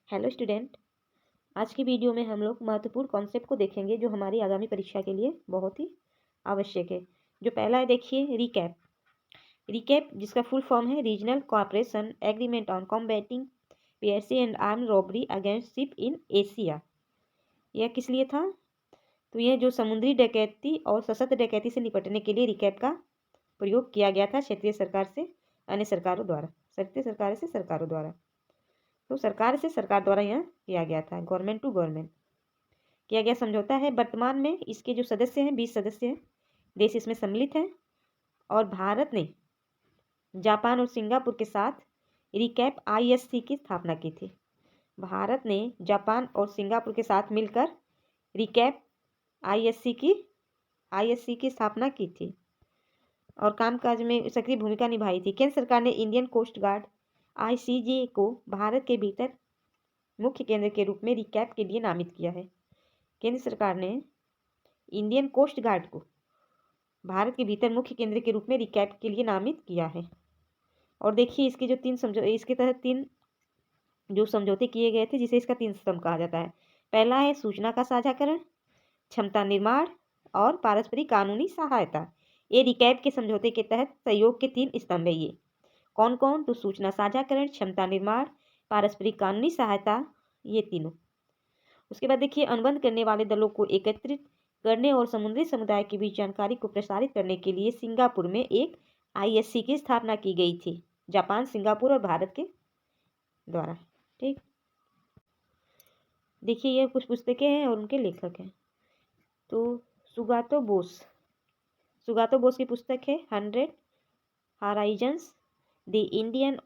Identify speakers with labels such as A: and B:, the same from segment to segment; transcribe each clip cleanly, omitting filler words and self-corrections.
A: Hello student. आज की video में हम लोग महत्वपूर्ण कॉन्सेप्ट को देखेंगे जो हमारी आगामी परीक्षा के लिए बहुत ही आवश्यक है। जो पहला है, देखिए, रिकैप। रिकैप जिसका फुल फॉर्म है regional cooperation agreement on combating PRC and arm robbery against ship in Asia. यह किस लिए था? तो यह जो समुद्री डकैती और सशस्त्र डकैती से निपटने के लिए रिकैप का प्रयोग किया गया था क्षेत्रीय सरकार से अन्य सरकारों द्वारा, क्षेत्रीय सरकार से सरकारों द्वारा। तो सरकार से सरकार द्वारा यह किया गया था, गवर्नमेंट टू गवर्नमेंट किया गया समझौता है। वर्तमान में इसके जो सदस्य हैं 20 सदस्य हैं, देश इसमें सम्मिलित हैं। और भारत ने जापान और सिंगापुर के साथ रिकैप आईएससी की स्थापना की थी। भारत ने जापान और सिंगापुर के साथ मिलकर रिकैप आईएससी की स्थापना की थी और कामकाज में सक्रिय भूमिका निभाई थी। केंद्र सरकार ने इंडियन कोस्ट गार्ड आईसीजे को भारत के भीतर मुख्य केंद्र के रूप में रिकैप के लिए नामित किया है। केंद्र सरकार ने इंडियन कोस्ट गार्ड को भारत के भीतर मुख्य केंद्र के रूप में रिकैप के लिए नामित किया है। और देखिए, इसके जो इसके तहत 3 जो समझौते किए गए थे, जिसे इसका 3 स्तंभ कहा जाता है। पहला है सूचना का साझाकरण, क्षमता निर्माण और पारस्परिक कानूनी सहायता। ये रिकैप के समझौते के तहत सहयोग के 3 स्तंभ है। ये कौन कौन? तो सूचना साझाकरण, क्षमता निर्माण, पारस्परिक कानूनी सहायता, ये तीनों। उसके बाद देखिए, अनुबंध करने वाले दलों को एकत्रित करने और समुद्री समुदाय के बीच जानकारी को प्रसारित करने के लिए सिंगापुर में एक आईएससी की स्थापना की गई थी, जापान, सिंगापुर और भारत के द्वारा। ठीक, देखिए, ये कुछ पुस्तकें हैं और उनके लेखक हैं। तो सुगातो बोस की पुस्तक है 100 horizons the Indian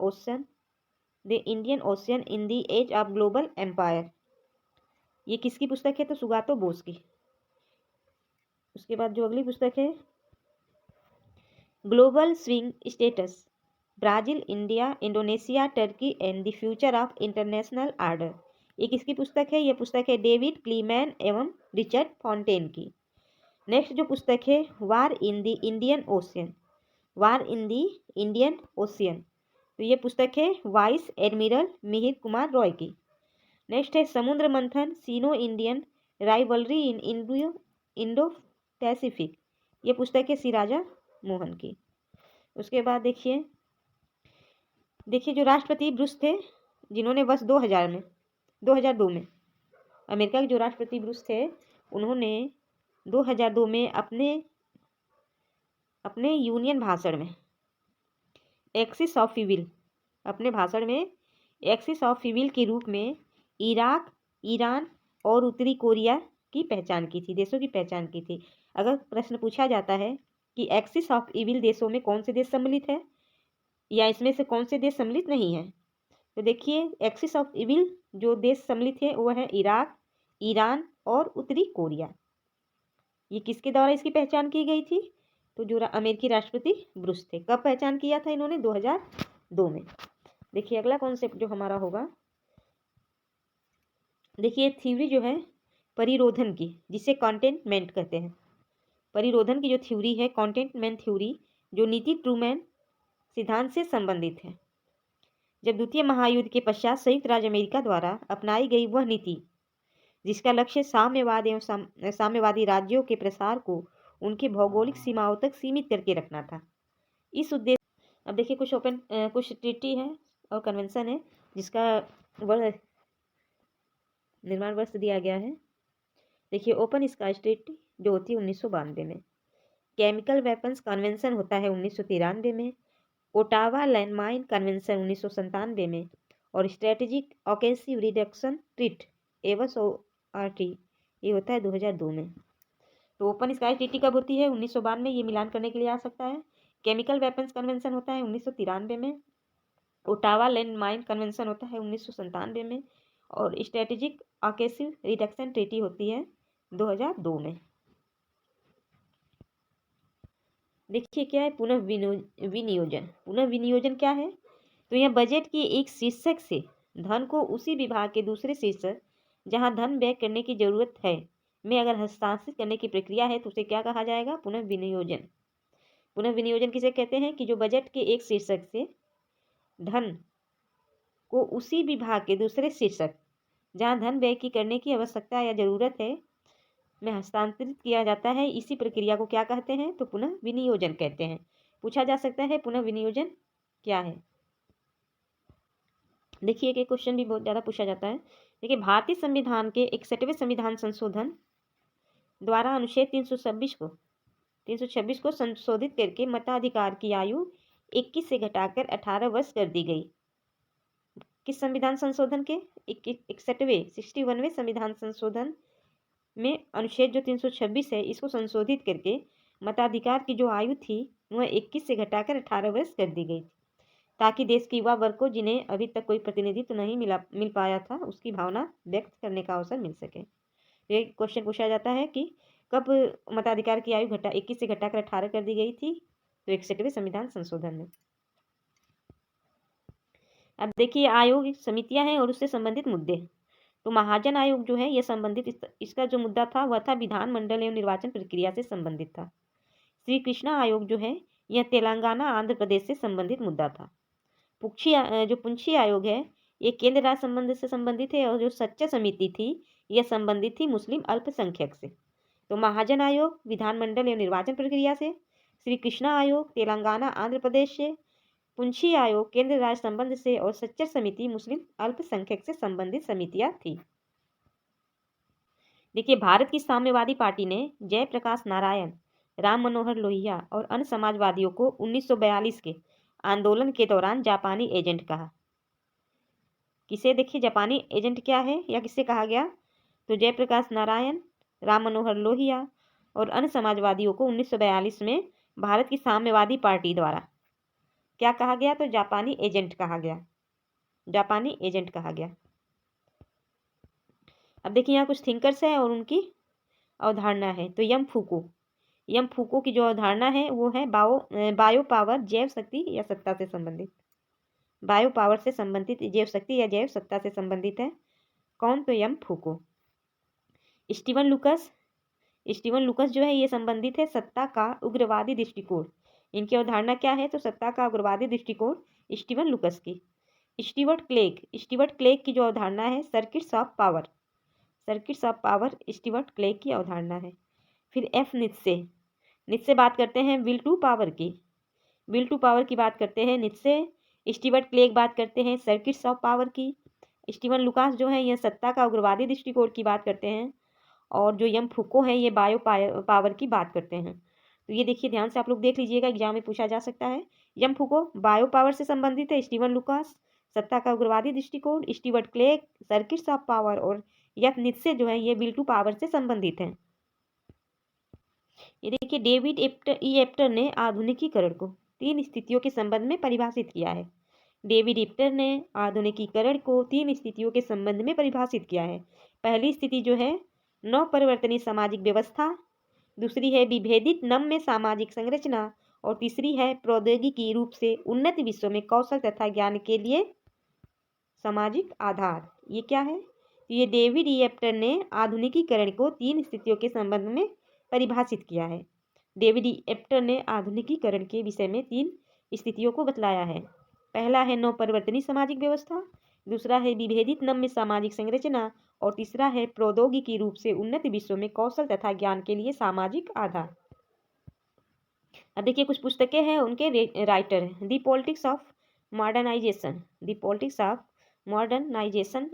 A: Ocean in the age of global empire. ये किसकी पुस्तक है? तो सुगातो बोस की। उसके बाद जो अगली पुस्तक है, global swing status, Brazil, India, Indonesia, Turkey and the future of international order. ये किसकी पुस्तक है? ये पुस्तक है डेविड क्लीमैन एवं रिचर्ड फॉन्टेन की। नेक्स्ट जो पुस्तक है, war in the Indian Ocean, तो ये पुस्तक है वाइस एडमिरल मिहिर कुमार रॉय की। नेक्स्ट है Samudra Manthan, Sino Indian rivalry in Indo Pacific. ये पुस्तक है सी राजा मोहन की। उसके बाद देखिए जो राष्ट्रपति ब्रुश थे, जिन्होंने वर्ष 2002 में अमेरिका के जो राष्ट्रपति ब्रुश थे, उन्होंने 2002 में अपने यूनियन भाषण में एक्सिस ऑफ इविल, के रूप में इराक, ईरान और उत्तरी कोरिया की पहचान की थी, देशों की पहचान की थी। अगर प्रश्न पूछा जाता है कि एक्सिस ऑफ इविल देशों में कौन से देश सम्मिलित है या इसमें से कौन से देश सम्मिलित नहीं है, तो देखिए, एक्सिस ऑफ इविल जो देश सम्मिलित है वो है इराक, ईरान और उत्तरी कोरिया। ये किसके द्वारा इसकी पहचान की गई थी? तो जो अमेरिकी राष्ट्रपति ब्रुश थे। कब पहचान किया था इन्होंने? 2002 में। देखिए, अगला कॉन्सेप्ट जो हमारा होगा, देखिए, थ्योरी जो है परिरोधन की, जिसे कॉन्टेनमेंट कहते हैं। परिरोधन की जो थ्योरी है, कॉन्टेनमेंट थ्योरी, जो नीति ट्रूमैन सिद्धांत से संबंधित है। जब द्वितीय महायुद्ध के पश्चात संयुक्त राज्य अमेरिका द्वारा अपनाई गई वह नीति जिसका लक्ष्य साम्यवादी राज्यों के प्रसार को उनकी भौगोलिक सीमाओं तक सीमित करके रखना था। इस उद्देश्य, अब देखिए, कुछ ट्रीटी है और कन्वेंशन है जिसका निर्माण वर्ष दिया गया है। देखिए, ओपन स्काई ट्रीटी जो होती है 1992 में, केमिकल वेपन्स कन्वेंशन होता है 1993 में, ओटावा लैंडमाइन कन्वेंशन 1997 में, और स्ट्रेटेजिक ऑफेंसिव रिडक्शन ट्रीट एवसओआरटी ये होता है 2002 में। तो ओपन स्काई ट्रीटी कब होती है? 1992 में। ये मिलान करने के लिए आ सकता है। केमिकल वेपन्स कन्वेंशन होता है 1993 में, ओटावा लैंडमाइन कन्वेंशन होता है 1997 में, और स्ट्रेटेजिक ऑफेंसिव रिडक्शन ट्रीटी होती है 2002 में। देखिए, क्या है पुनः विनियोजन क्या है? तो यह बजट के एक शीर्षक से धन को उसी विभाग के दूसरे शीर्षक जहां धन व्यय करने की जरूरत है में अगर हस्तांतरित करने की प्रक्रिया है तो उसे क्या कहा जाएगा? पुनः विनियोजन किसे कहते हैं? कि जो बजट के एक शीर्षक से धन को उसी विभाग के दूसरे शीर्षक जहाँ धन व्यय की करने की आवश्यकता या जरूरत है में हस्तांतरित किया जाता है, इसी प्रक्रिया को क्या कहते हैं? तो पुनः विनियोजन कहते हैं। पूछा जा सकता है पुनः विनियोजन क्या है। देखिए एक क्वेश्चन भी बहुत ज़्यादा पूछा जाता है। देखिए भारतीय संविधान के 61वें संविधान संशोधन द्वारा अनुच्छेद 326 को संशोधित करके मताधिकार की आयु 21 से घटाकर 18 वर्ष कर दी गई। किस संविधान संशोधन के? 61वें संविधान संशोधन में अनुच्छेद जो 326 है इसको संशोधित करके मताधिकार की जो आयु थी वह 21 से घटाकर 18 वर्ष कर दी गई, ताकि देश के युवा वर्ग को जिन्हें अभी तक कोई प्रतिनिधित्व नहीं मिल पाया था उसकी भावना व्यक्त करने का अवसर मिल सके। ये क्वेश्चन पूछा जाता है कि कब मताधिकार की आयु 21 से घटाकर 18 कर दी गई थी? तो 61वें संविधान संशोधन में। अब देखिए आयोग समितियां हैं और उससे संबंधित मुद्दे। तो महाजन आयोग जो है यह संबंधित इसका जो मुद्दा था वह था विधानमंडल एवं निर्वाचन प्रक्रिया से संबंधित था। श्री कृष्णा आयोग जो है यह तेलंगाना आंध्र प्रदेश से संबंधित मुद्दा था। पुंछी आयोग है ये केंद्र राज्य संबंध से संबंधित है, और जो सच्चा समिति थी यह संबंधित थी मुस्लिम अल्पसंख्यक से। तो महाजन आयोग विधानमंडल एवं निर्वाचन प्रक्रिया से, श्री कृष्णा आयोग तेलंगाना आंध्र प्रदेश से, पुंछी आयोग केंद्र राज्य संबंध से, और सच्चर समिति मुस्लिम अल्पसंख्यक से संबंधित समितियां थी। देखिए भारत की साम्यवादी पार्टी ने जयप्रकाश नारायण, राम मनोहर लोहिया और अन्य समाजवादियों को 1942 के आंदोलन के दौरान जापानी एजेंट कहा। किसे? देखिए जापानी एजेंट क्या है या किसे कहा गया? तो जयप्रकाश नारायण, राम मनोहर लोहिया और अन्य समाजवादियों को 1942 में भारत की साम्यवादी पार्टी द्वारा क्या कहा गया? तो जापानी एजेंट कहा गया। जापानी एजेंट कहा गया। अब देखिए यहाँ कुछ थिंकर्स है और उनकी अवधारणा है। तो यम फूको की जो अवधारणा है वो है बायो पावर, जैव शक्ति या सत्ता से संबंधित। बायो पावर से संबंधित जैव शक्ति या जैव सत्ता से संबंधित है। कौन? तो यम फूको। स्टीवन लुकस जो है ये संबंधित है सत्ता का उग्रवादी दृष्टिकोण। इनकी अवधारणा क्या है? तो सत्ता का उग्रवादी दृष्टिकोण स्टीवन लुकस की। स्टीवर्ट क्लेग की जो अवधारणा है सर्किट्स ऑफ पावर स्टीवर्ट क्लेग की अवधारणा है। फिर एफ नित्से बात करते हैं विल टू पावर की बात करते हैं नित्से। स्टीवर्ट क्लेग बात करते हैं सर्किट्स ऑफ पावर की। स्टीवन लुकास जो है यह सत्ता का उग्रवादी दृष्टिकोण की बात करते हैं, और जो यम फुको है ये बायो पावर की बात करते हैं। तो ये देखिए ध्यान से आप लोग देख लीजिएगा, एग्जाम में पूछा जा सकता है। यम फुको बायो पावर से संबंधित है, स्टीवन लुकास सत्ता का उग्रवादी दृष्टिकोण, स्टीवर्ट क्लेग सर्किट्स ऑफ पावर, और यफ नित्से जो है ये विल टू पावर से संबंधित हैं। ये देखिए डेविड एप्टर ने आधुनिकीकरण को 3 स्थितियों के संबंध में परिभाषित किया है। डेविड एप्टर ने आधुनिकीकरण को 3 स्थितियों के संबंध में परिभाषित किया है। पहली स्थिति जो है नवपरिवर्तनीय सामाजिक व्यवस्था, दूसरी है विभेदित नम्य सामाजिक संरचना, और तीसरी है प्रौद्योगिकी रूप से उन्नत विश्व में कौशल तथा ज्ञान के लिए सामाजिक आधार। ये क्या है? तो ये डेविड एप्टर ने आधुनिकीकरण को 3 स्थितियों के संबंध में परिभाषित किया है। डेविड एप्टर ने आधुनिकीकरण के विषय में 3 स्थितियों को बतलाया है। पहला है नवपरिवर्तनीय सामाजिक व्यवस्था, दूसरा है विभेदित नम्य सामाजिक संरचना, और तीसरा है प्रौद्योगिकी रूप से उन्नत विश्व में कौशल तथा ज्ञान के लिए सामाजिक आधार। अब देखिए कुछ पुस्तकें हैं उनके राइटर हैं। द पॉलिटिक्स ऑफ मॉडर्नाइजेशन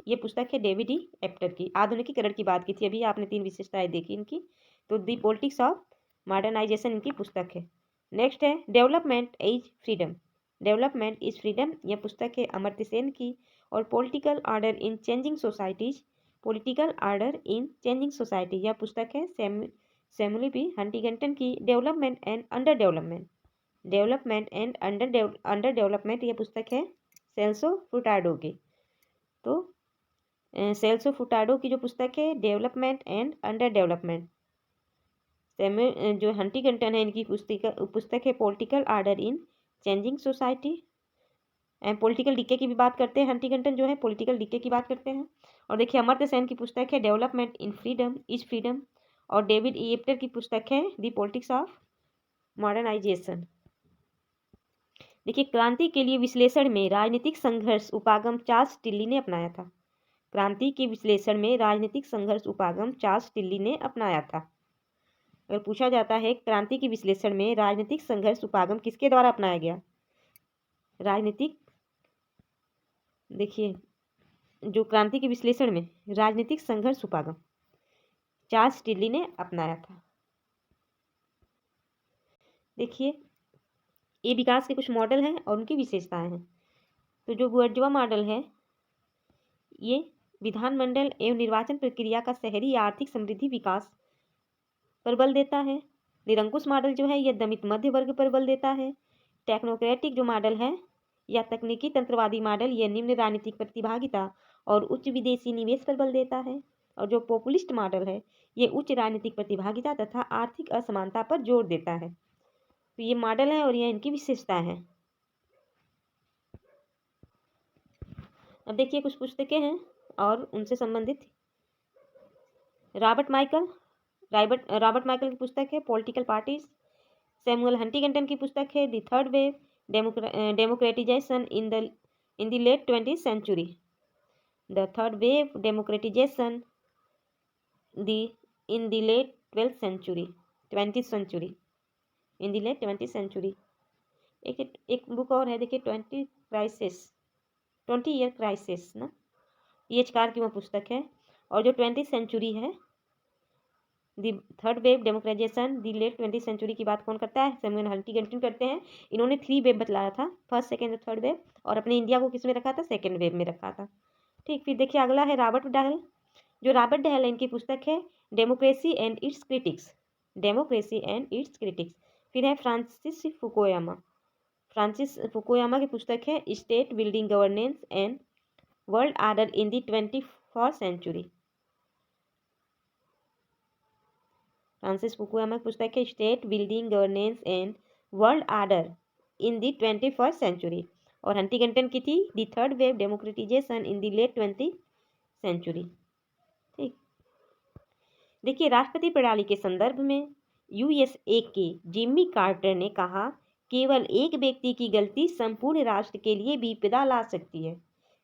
A: ये पुस्तक है डेविड एप्टर की। आधुनिकीकरण की बात की थी अभी आपने, 3 विशेषताएं देखी इनकी। तो द पॉलिटिक्स ऑफ मॉडर्नाइजेशन इनकी पुस्तक है। नेक्स्ट है डेवलपमेंट इज फ्रीडम यह पुस्तक है अमर्त्य सेन की। और political order in changing society यह पुस्तक है सैमुअल पी हंटिंगटन की। डेवलपमेंट एंड अंडर डेवलपमेंट यह पुस्तक है सेल्सो फ्रुटाडो की। तो सेल्सो फ्रुटाडो की जो पुस्तक है डेवलपमेंट एंड अंडर डेवलपमेंट, जो हंटिंगटन है इनकी पुस्तक है political order in changing society. Political decay की भी बात करते हैं, हंटिंगटन जो है पॉलिटिकल डीके की बात करते हैं। और देखिए अमर्त्य सेन की पुस्तक है डेवलपमेंट इन फ्रीडम, और डेविड एप्टर की पुस्तक है द पॉलिटिक्स ऑफ मॉडर्नाइजेशन। देखिए क्रांति के लिए विश्लेषण में राजनीतिक संघर्ष उपागम चार्ल्स टिल्ली ने अपनाया था। क्रांति के विश्लेषण में राजनीतिक संघर्ष उपागम चार्ल्स टिल्ली ने अपनाया था। अगर पूछा जाता है क्रांति के विश्लेषण में राजनीतिक संघर्ष उपागम किसके द्वारा अपनाया गया, राजनीतिक, देखिए जो क्रांति के विश्लेषण में राजनीतिक संघर्ष उपागम चार्ल्स टिल्ली ने अपनाया था। देखिए ये विकास के कुछ मॉडल हैं और उनकी विशेषताएं हैं। तो जो बुर्जुआ मॉडल है ये विधानमंडल एवं निर्वाचन प्रक्रिया का शहरी आर्थिक समृद्धि विकास पर बल देता है। निरंकुश मॉडल जो है यह दमित मध्य वर्ग पर बल देता है। टेक्नोक्रेटिक जो मॉडल है या तकनीकी तंत्रवादी मॉडल यह निम्न राजनीतिक प्रतिभागिता और उच्च विदेशी निवेश पर बल देता है। और जो पॉपुलिस्ट मॉडल है ये उच्च राजनीतिक प्रतिभागिता तथा आर्थिक असमानता पर जोर देता है। तो ये मॉडल है और यह इनकी विशेषता है। अब देखिए कुछ पुस्तकें हैं और उनसे संबंधित रॉबर्ट माइकल की पुस्तक है पॉलिटिकल पार्टीज। सैमुअल हंटिंगटन की पुस्तक है the third wave democratization in the late 20th century. The third wave democratization in the late 20th century in the late 20th century. एक बुक और है देखिए 20 ईयर क्राइसिस ना, EH कार की वह पुस्तक है। और जो 20th सेंचुरी है the third wave democratization the late 20th century की बात कौन करता है, सैमुअल हंटिंगटन करते हैं। इन्होंने 3 वेव बतलाया था, फर्स्ट सेकेंड थर्ड वेव, और अपने इंडिया को किस में रखा था, सेकेंड वेव में रखा था। ठीक, फिर देखिए अगला है रॉबर्ट डहल। जो रॉबर्ट डहल है इनकी पुस्तक है डेमोक्रेसी एंड इट्स क्रिटिक्स। फिर है फ्रांसिस फुकुयामा की पुस्तक है state building governance and world order in the 21st century. Francis Fukuyama की पुस्तक है state building governance and world order in the 21st century. और हंटिंगटन की थी the third wave democratization in the late 20th century. ठीक, देखिए राष्ट्रपति प्रणाली के संदर्भ में USA के जिम्मी कार्टर ने कहा केवल एक व्यक्ति की गलती संपूर्ण राष्ट्र के लिए विपदा ला सकती है।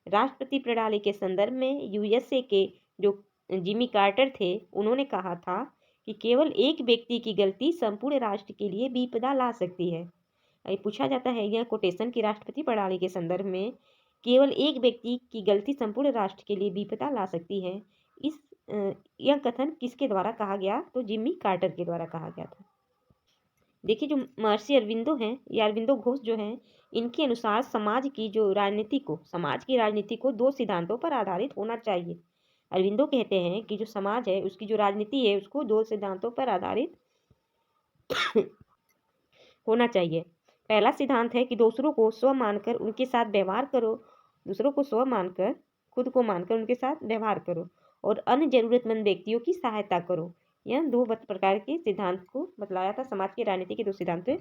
A: राष्ट्रपति प्रणाली के संदर्भ में USA के जो जिम्मी कार्टर थे उन्होंने कहा था कि केवल एक व्यक्ति की गलती संपूर्ण राष्ट्र के लिए विपदा ला सकती है। ये पूछा जाता है यह कोटेशन की राष्ट्रपति प्रणाली के संदर्भ में केवल एक व्यक्ति की गलती संपूर्ण राष्ट्र के लिए विपदा ला सकती है, इस यह कथन किसके द्वारा कहा गया, तो जिम्मी कार्टर के द्वारा कहा गया था। देखिए जो महर्षि अरविंदो हैं या अरविंदो घोष जो हैं, इनके अनुसार समाज की राजनीति को 2 सिद्धांतों पर आधारित होना चाहिए। अरविंदो कहते हैं कि जो समाज है उसकी जो राजनीति है उसको 2 सिद्धांतों पर आधारित होना चाहिए। पहला सिद्धांत है कि दूसरों को स्व मानकर उनके साथ व्यवहार करो, दूसरों को स्व मानकर खुद को मानकर उनके साथ व्यवहार करो और अन्य जरूरतमंद व्यक्तियों की सहायता करो। यह 2 प्रकार के सिद्धांत को बतलाया था। समाज की राजनीति के 2 सिद्धांत पे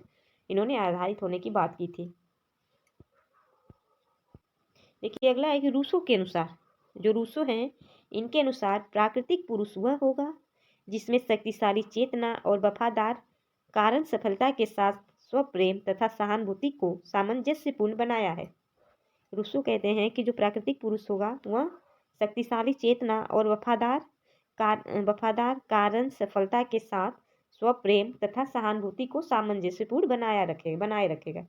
A: इन्होंने आधारित होने की बात की थी। देखिए अगला है कि रूसो के अनुसार, जो रूसो हैं इनके अनुसार प्राकृतिक पुरुष वह होगा जिसमें शक्तिशाली चेतना और वफादार कारण सफलता के साथ स्वप्रेम तथा सहानुभूति को सामंजस्यपूर्ण बनाया है। रूसो कहते हैं कि जो प्राकृतिक पुरुष होगा वह शक्तिशाली चेतना और वफादार कारण सफलता के साथ स्वप्रेम तथा सहानुभूति को सामंजस्यपूर्ण बनाए रखेगा।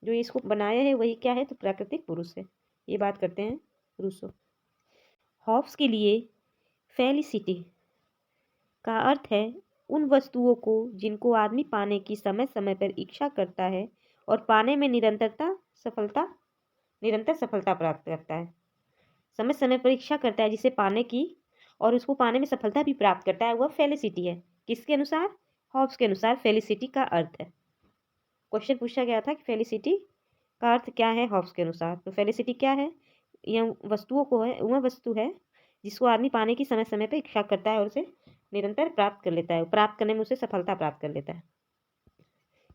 A: जो इसको बनाया है वही क्या है, तो प्राकृतिक पुरुष है। ये बात करते हैं रूसो। हॉब्स के लिए फेलिसिटी का अर्थ है उन वस्तुओं को जिनको आदमी पाने की समय समय पर इच्छा करता है और पाने में निरंतर सफलता प्राप्त करता है। समय समय पर इच्छा करता है जिसे पाने की और उसको पाने में सफलता भी प्राप्त करता है, वह फेलिसिटी है। किसके अनुसार, हॉब्स के अनुसार फेलिसिटी का अर्थ है। क्वेश्चन पूछा गया था कि फेलिसिटी का अर्थ क्या है हॉब्स के अनुसार, तो फेलिसिटी क्या है, यह वस्तुओं को है, वह वस्तु है जिसको आदमी पाने की समय समय पर इच्छा करता है और उसे निरंतर प्राप्त कर लेता है, प्राप्त करने में उसे सफलता प्राप्त कर लेता है।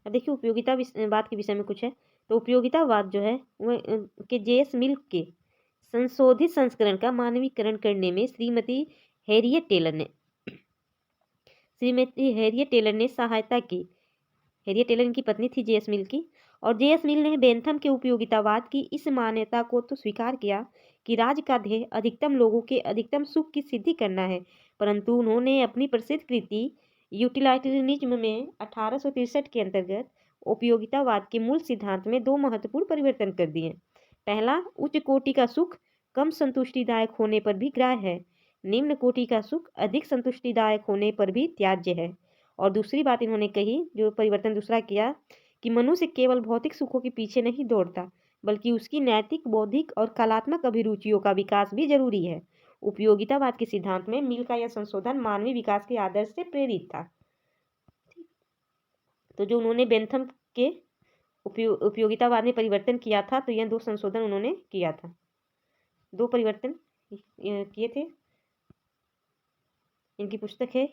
A: अब देखिए उपयोगितावाद के विषय में कुछ है। तो उपयोगितावाद जो है वह के JS मिल के संशोधित संस्करण का मानवीकरण करने में श्रीमती हैरियट टेलर ने सहायता की। हैरियट टेलर इनकी पत्नी थी JS मिल की। और JS मिल ने बेंथम के उपयोगितावाद की इस मान्यता को तो स्वीकार किया कि राज्य का ध्येय अधिकतम लोगों के अधिकतम सुख की सिद्धि करना है, परंतु उन्होंने अपनी प्रसिद्ध कृति यूटिलिटेरियनिज्म में 1863 के अंतर्गत उपयोगितावाद के मूल सिद्धांत में 2 महत्वपूर्ण परिवर्तन कर दिए। पहला, उच्च कोटि का सुख कम संतुष्टिदायक होने पर भी ग्राह्य है, निम्न कोटि का सुख अधिक संतुष्टिदायक होने पर भी त्याज्य है। और दूसरी बात इन्होंने कही, जो परिवर्तन दूसरा किया, कि मनुष्य केवल भौतिक सुखों के पीछे नहीं दौड़ता, बल्कि उसकी नैतिक, बौद्धिक और कलात्मक अभिरुचियों का विकास भी जरूरी है। उपयोगितावाद के सिद्धांत में मिल का यह संशोधन मानवीय विकास के आदर्श से प्रेरित था। तो जो उन्होंने बेंथम के उपयोगितावाद में परिवर्तन किया था, तो यह 2 संशोधन उन्होंने किया था, 2 परिवर्तन किए थे। इनकी पुस्तक है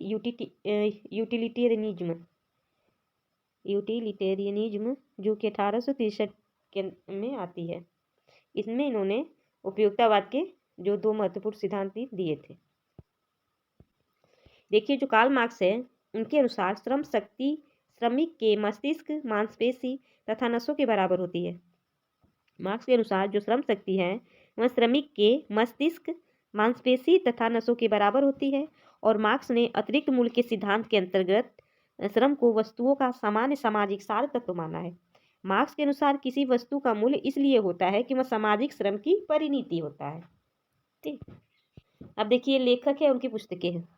A: यूटिलिटेरियनिज्म, जो कि 1863 में आती है। इसमें इन्होंने उपयोगितावाद के जो 2 महत्वपूर्ण सिद्धांत दिए थे। देखिए, जो कार्ल मार्क्स है, उनके अनुसार श्रम शक्ति श्रमिक के मस्तिष्क, मांसपेशी तथा नसों के बराबर होती है। मार्क्स के अनुसार जो श्रम शक्ति है वह श्रमिक के मस्तिष्क, मांसपेशी तथा नसों के बराबर होती है। और मार्क्स ने अतिरिक्त मूल्य के सिद्धांत के अंतर्गत श्रम को वस्तुओं का सामान्य सामाजिक सार तत्व माना है। मार्क्स के अनुसार किसी वस्तु का मूल्य इसलिए होता है कि वह सामाजिक श्रम की परिणति होता है। ठीक, अब देखिए लेखक है, उनकी पुस्तकें हैं।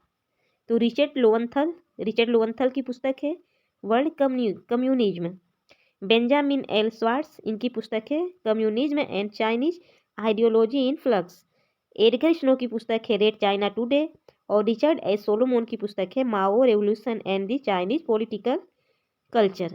A: तो रिचर्ड लोवेंथल की पुस्तक है world communism. Benjamin L Schwartz, इनकी पुस्तक है communism and Chinese ideology in flux. Edgar Snow की पुस्तक है रेड चाइना टुडे। और रिचर्ड एस सोलोमन की पुस्तक है Mao revolution and the Chinese political culture.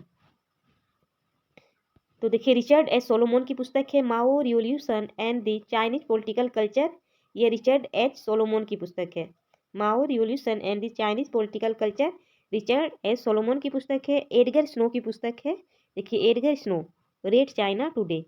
A: तो देखिए, रिचर्ड एस सोलोमन की पुस्तक है Mao revolution and the Chinese political culture. ये रिचर्ड एच सोलोमन की पुस्तक है Mao revolution and the Chinese political culture. Richard S Solomon की पुस्तक है। एडगर स्नो की पुस्तक है, देखिए Edgar snow, red China today.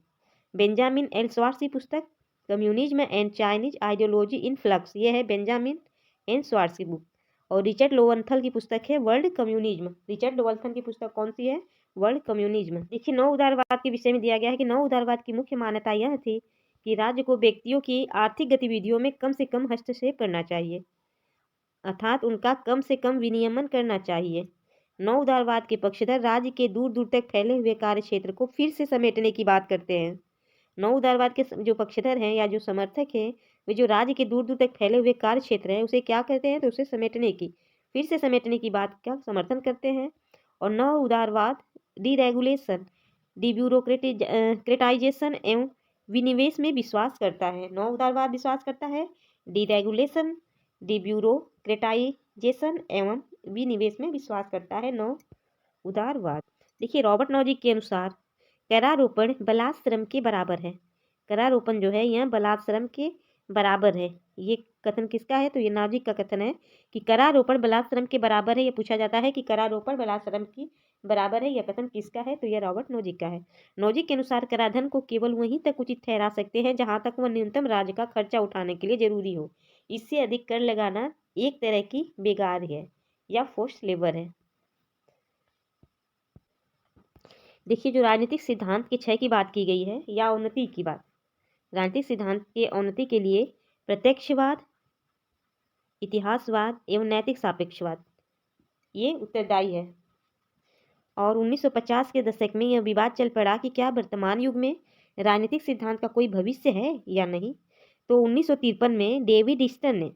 A: Benjamin L Swarts की पुस्तक communism and Chinese ideology in flux, ये है बेंजामिन एल स्वार्ट्स की बुक। और रिचर्ड लोवेंथल की पुस्तक है वर्ल्ड कम्युनिज्म। रिचर्ड लोवेंथल की पुस्तक कौन सी है? World communism. देखिए, नव उदारवाद के विषय में दिया गया है कि नव उदारवाद की मुख्य मान्यता यह थी कि राज्य को व्यक्तियों की आर्थिक गतिविधियों में कम से कम हस्तक्षेप करना चाहिए, अर्थात उनका कम से कम विनियमन करना चाहिए। नव उदारवाद के पक्षधर राज्य के दूर दूर तक फैले हुए कार्य क्षेत्र को फिर से समेटने की बात करते हैं। नव उदारवाद के जो पक्षधर हैं या जो समर्थक हैं, वे जो राज्य के दूर दूर तक फैले हुए कार्य क्षेत्र हैं उसे क्या कहते हैं? तो उसे समेटने की, फिर से समेटने की बात का समर्थन करते हैं। और नव उदारवाद डीरेगुलेशन, डिब्यूरोक्रेटाइजेशन एवं विनिवेश में विश्वास करता है। नव उदारवाद विश्वास करता है डीरेगुलेशन, डिब्यूरोक्रेटाइजेशन एवं विनिवेश में विश्वास करता है नव उदारवाद। देखिए, रॉबर्ट नॉजिक के अनुसार करारोपण बलात् श्रम के बराबर है। करारोपण जो है यह बलात् श्रम के बराबर है। ये कथन किसका है? तो ये नॉजिक का कथन है कि करारोपण बलात् श्रम के बराबर है। ये पूछा जाता है कि करारोपण बलात् श्रम की बराबर है, यह कथन किसका है? तो यह रॉबर्ट नॉजिक का है। नॉजिक के अनुसार कराधान को केवल वहीं तक उचित ठहरा सकते हैं जहां तक वह न्यूनतम राज्य का खर्चा उठाने के लिए जरूरी हो। इससे अधिक कर लगाना एक तरह की बेगार है या फोर्स्ड लेबर है। देखिए, जो राजनीतिक सिद्धांत के क्षय की बात की गई है या उन्नति की बात, राजनीतिक सिद्धांत के उन्नति के लिए प्रत्यक्षवाद, इतिहासवाद एवं नैतिक सापेक्षवाद ये उत्तरदायी है। और 1950 के दशक में यह विवाद चल पड़ा कि क्या वर्तमान युग में राजनीतिक सिद्धांत का कोई भविष्य है या नहीं। तो 1953 में डेविड ईस्टन ने,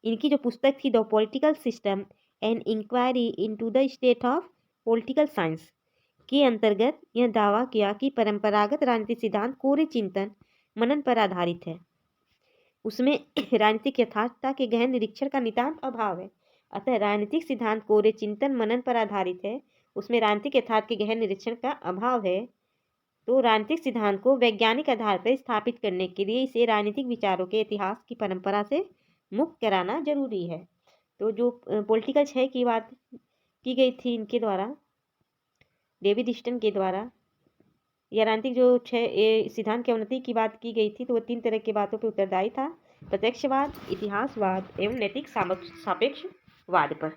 A: इनकी जो पुस्तक थी the political system an inquiry into the state of political science के अंतर्गत यह दावा किया कि परंपरागत राजनीतिक सिद्धांत कोरे चिंतन मनन पर आधारित है। उसमें राजनीतिक यथार्थता के गहन निरीक्षण का नितांत अभाव है। अतः राजनीतिक सिद्धांत कोरे चिंतन मनन पर आधारित है, उसमें राजनीतिक यथार्थ के गहन निरीक्षण का अभाव है। तो राजनीतिक सिद्धांत को वैज्ञानिक आधार पर स्थापित करने के लिए इसे राजनीतिक विचारों के इतिहास की परंपरा से मुक्त कराना जरूरी है। तो जो पॉलिटिकल क्षय की बात की गई थी इनके द्वारा, डेविड ईस्टन के द्वारा, या राजनीतिक जो सिद्धांत की उन्नति की बात की गई थी, तो वो 3 तरह की बातों पर उत्तरदायी था: प्रत्यक्षवाद, इतिहासवाद एवं नैतिक सापेक्षवाद पर।